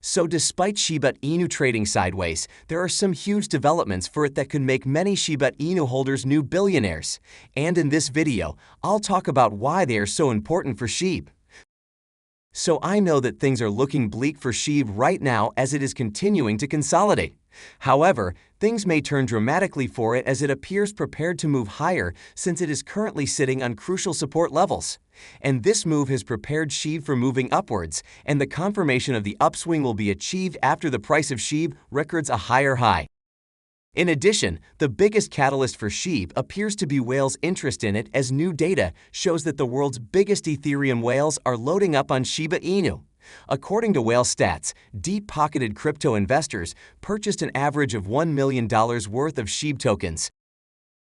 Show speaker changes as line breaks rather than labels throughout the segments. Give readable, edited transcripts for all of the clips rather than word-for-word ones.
So despite Shiba Inu trading sideways, there are some huge developments for it that could make many Shiba Inu holders new billionaires. And in this video, I'll talk about why they are so important for Shib. So I know that things are looking bleak for Shib right now as it is continuing to consolidate. However, things may turn dramatically for it as it appears prepared to move higher since it is currently sitting on crucial support levels. And this move has prepared Shib for moving upwards, and the confirmation of the upswing will be achieved after the price of Shib records a higher high. In addition, the biggest catalyst for Shib appears to be whales' interest in it as new data shows that the world's biggest Ethereum whales are loading up on Shiba Inu. According to Whale Stats, deep-pocketed crypto investors purchased an average of $1 million worth of Shib tokens.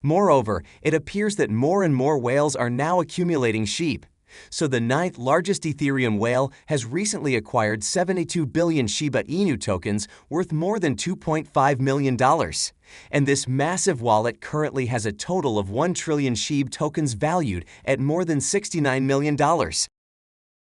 Moreover, it appears that more and more whales are now accumulating Shib. So the ninth largest Ethereum whale has recently acquired 72 billion Shiba Inu tokens worth more than $2.5 million. And this massive wallet currently has a total of 1 trillion Shib tokens valued at more than $69 million.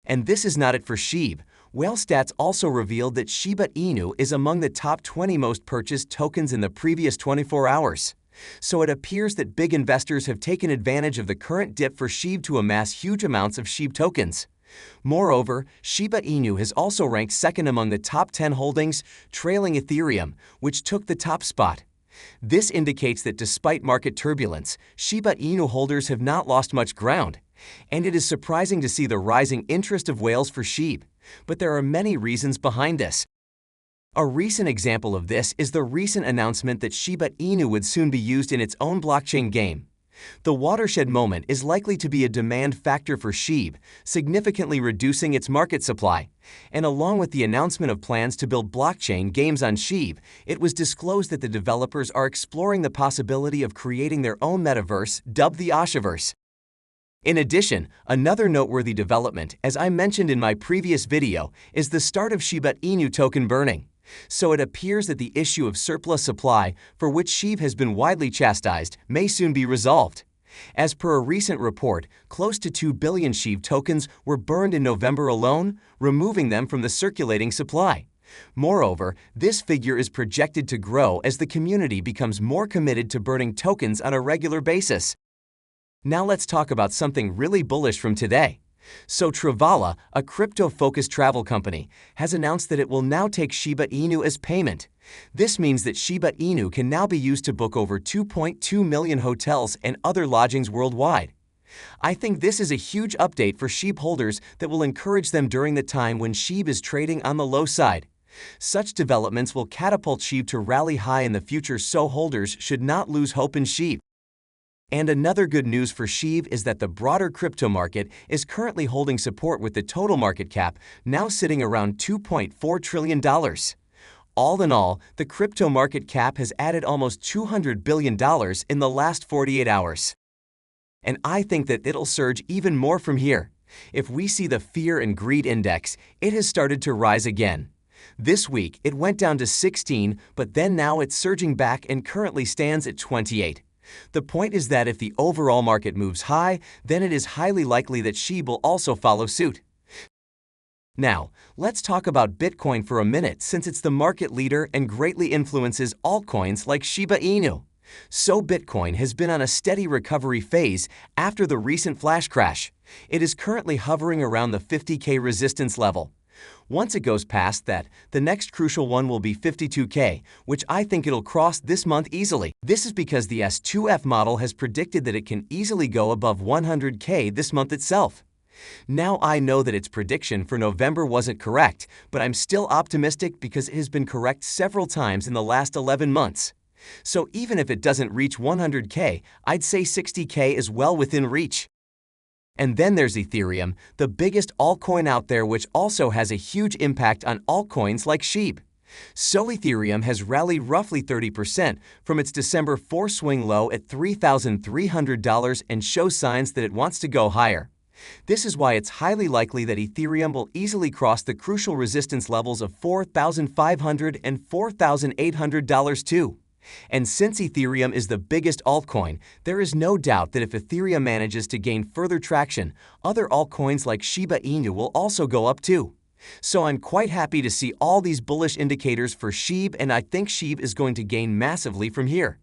And this is not it for Shib. Whale Stats also revealed that Shiba Inu is among the top 20 most purchased tokens in the previous 24 hours. So it appears that big investors have taken advantage of the current dip for Shib to amass huge amounts of Shib tokens. Moreover, Shiba Inu has also ranked second among the top 10 holdings, trailing Ethereum, which took the top spot. This indicates that despite market turbulence, Shiba Inu holders have not lost much ground. And it is surprising to see the rising interest of whales for Shib. But there are many reasons behind this. A recent example of this is the recent announcement that Shiba Inu would soon be used in its own blockchain game. The watershed moment is likely to be a demand factor for Shib, significantly reducing its market supply. And along with the announcement of plans to build blockchain games on Shib, it was disclosed that the developers are exploring the possibility of creating their own metaverse, dubbed the Ashaverse. In addition, another noteworthy development, as I mentioned in my previous video, is the start of Shiba Inu token burning. So it appears that the issue of surplus supply, for which Shib has been widely chastised, may soon be resolved. As per a recent report, close to 2 billion Shib tokens were burned in November alone, removing them from the circulating supply. Moreover, this figure is projected to grow as the community becomes more committed to burning tokens on a regular basis. Now let's talk about something really bullish from today. So Travala, a crypto-focused travel company, has announced that it will now take Shiba Inu as payment. This means that Shiba Inu can now be used to book over 2.2 million hotels and other lodgings worldwide. I think this is a huge update for Shib holders that will encourage them during the time when Shib is trading on the low side. Such developments will catapult Shib to rally high in the future, so holders should not lose hope in Shib. And another good news for Shib is that the broader crypto market is currently holding support with the total market cap now sitting around $2.4 trillion. All in all, the crypto market cap has added almost $200 billion in the last 48 hours. And I think that it'll surge even more from here. If we see the Fear and Greed Index, it has started to rise again. This week, it went down to 16, but then now it's surging back and currently stands at 28. The point is that if the overall market moves high, then it is highly likely that Shib will also follow suit. Now, let's talk about Bitcoin for a minute since it's the market leader and greatly influences altcoins like Shiba Inu. So Bitcoin has been on a steady recovery phase after the recent flash crash. It is currently hovering around the 50K resistance level. Once it goes past that, the next crucial one will be 52K, which I think it'll cross this month easily. This is because the S2F model has predicted that it can easily go above 100K this month itself. Now I know that its prediction for November wasn't correct, but I'm still optimistic because it has been correct several times in the last 11 months. So even if it doesn't reach 100K, I'd say 60K is well within reach. And then there's Ethereum, the biggest altcoin out there, which also has a huge impact on altcoins like Shib. So Ethereum has rallied roughly 30% from its December 4 swing low at $3,300 and shows signs that it wants to go higher. This is why it's highly likely that Ethereum will easily cross the crucial resistance levels of $4,500 and $4,800 too. And since Ethereum is the biggest altcoin, there is no doubt that if Ethereum manages to gain further traction, other altcoins like Shiba Inu will also go up too. So I'm quite happy to see all these bullish indicators for Shib, and I think Shib is going to gain massively from here.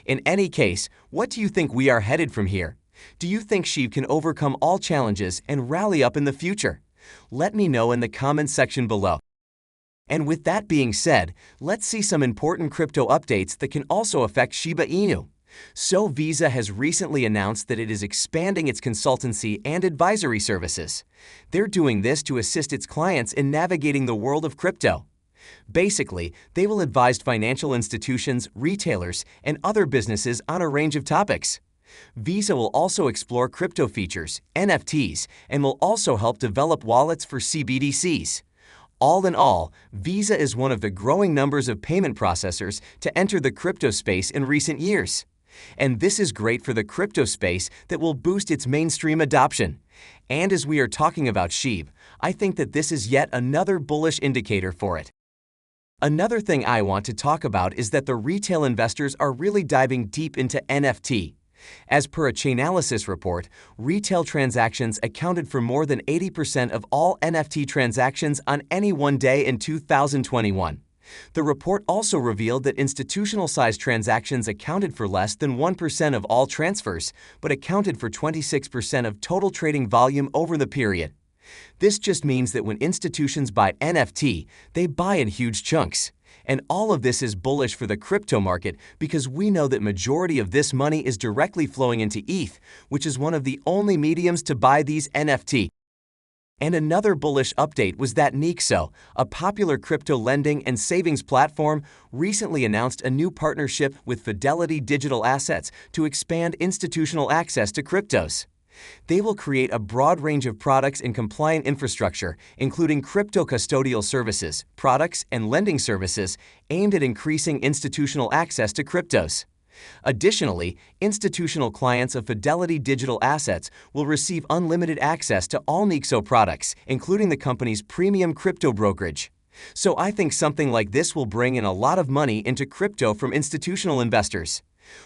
In any case, what do you think we are headed from here? Do you think Shib can overcome all challenges and rally up in the future? Let me know in the comments section below. And with that being said, let's see some important crypto updates that can also affect Shiba Inu. So Visa has recently announced that it is expanding its consultancy and advisory services. They're doing this to assist its clients in navigating the world of crypto. Basically, they will advise financial institutions, retailers, and other businesses on a range of topics. Visa will also explore crypto features, NFTs, and will also help develop wallets for CBDCs. All in all, Visa is one of the growing numbers of payment processors to enter the crypto space in recent years. And this is great for the crypto space that will boost its mainstream adoption. And as we are talking about Shib, I think that this is yet another bullish indicator for it. Another thing I want to talk about is that the retail investors are really diving deep into NFT. As per a Chainalysis report, retail transactions accounted for more than 80% of all NFT transactions on any one day in 2021. The report also revealed that institutional-sized transactions accounted for less than 1% of all transfers, but accounted for 26% of total trading volume over the period. This just means that when institutions buy NFT, they buy in huge chunks. And all of this is bullish for the crypto market because we know that majority of this money is directly flowing into ETH, which is one of the only mediums to buy these NFT. And another bullish update was that Nexo, a popular crypto lending and savings platform, recently announced a new partnership with Fidelity Digital Assets to expand institutional access to cryptos. They will create a broad range of products and compliant infrastructure, including crypto custodial services, products, and lending services aimed at increasing institutional access to cryptos. Additionally, institutional clients of Fidelity Digital Assets will receive unlimited access to all Nexo products, including the company's premium crypto brokerage. So I think something like this will bring in a lot of money into crypto from institutional investors.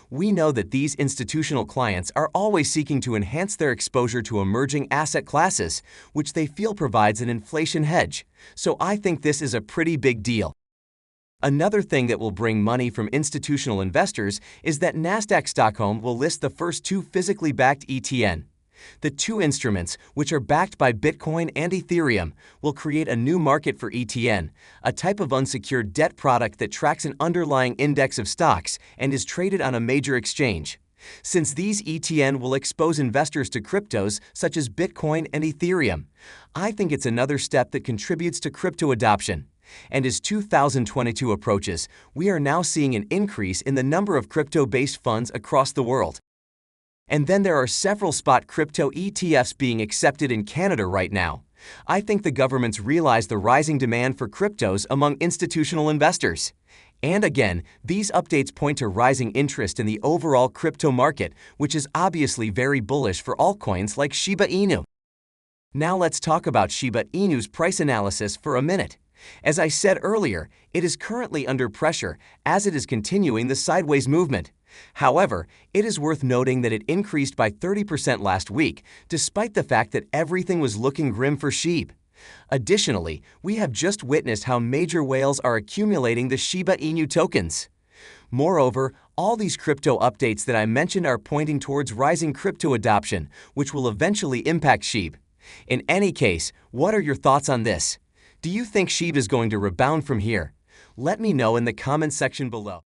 We know that these institutional clients are always seeking to enhance their exposure to emerging asset classes, which they feel provides an inflation hedge. So I think this is a pretty big deal. Another thing that will bring money from institutional investors is that Nasdaq Stockholm will list the first two physically backed ETN. The two instruments, which are backed by Bitcoin and Ethereum, will create a new market for ETN, a type of unsecured debt product that tracks an underlying index of stocks and is traded on a major exchange. Since these ETN will expose investors to cryptos such as Bitcoin and Ethereum, I think it's another step that contributes to crypto adoption. And as 2022 approaches, we are now seeing an increase in the number of crypto-based funds across the world. And then there are several spot crypto ETFs being accepted in Canada right now. I think the governments realize the rising demand for cryptos among institutional investors. And again, these updates point to rising interest in the overall crypto market, which is obviously very bullish for altcoins like Shiba Inu. Now let's talk about Shiba Inu's price analysis for a minute. As I said earlier, it is currently under pressure as it is continuing the sideways movement. However, it is worth noting that it increased by 30% last week, despite the fact that everything was looking grim for Shib. Additionally, we have just witnessed how major whales are accumulating the Shiba Inu tokens. Moreover, all these crypto updates that I mentioned are pointing towards rising crypto adoption, which will eventually impact Shib. In any case, what are your thoughts on this? Do you think Shib is going to rebound from here? Let me know in the comments section below.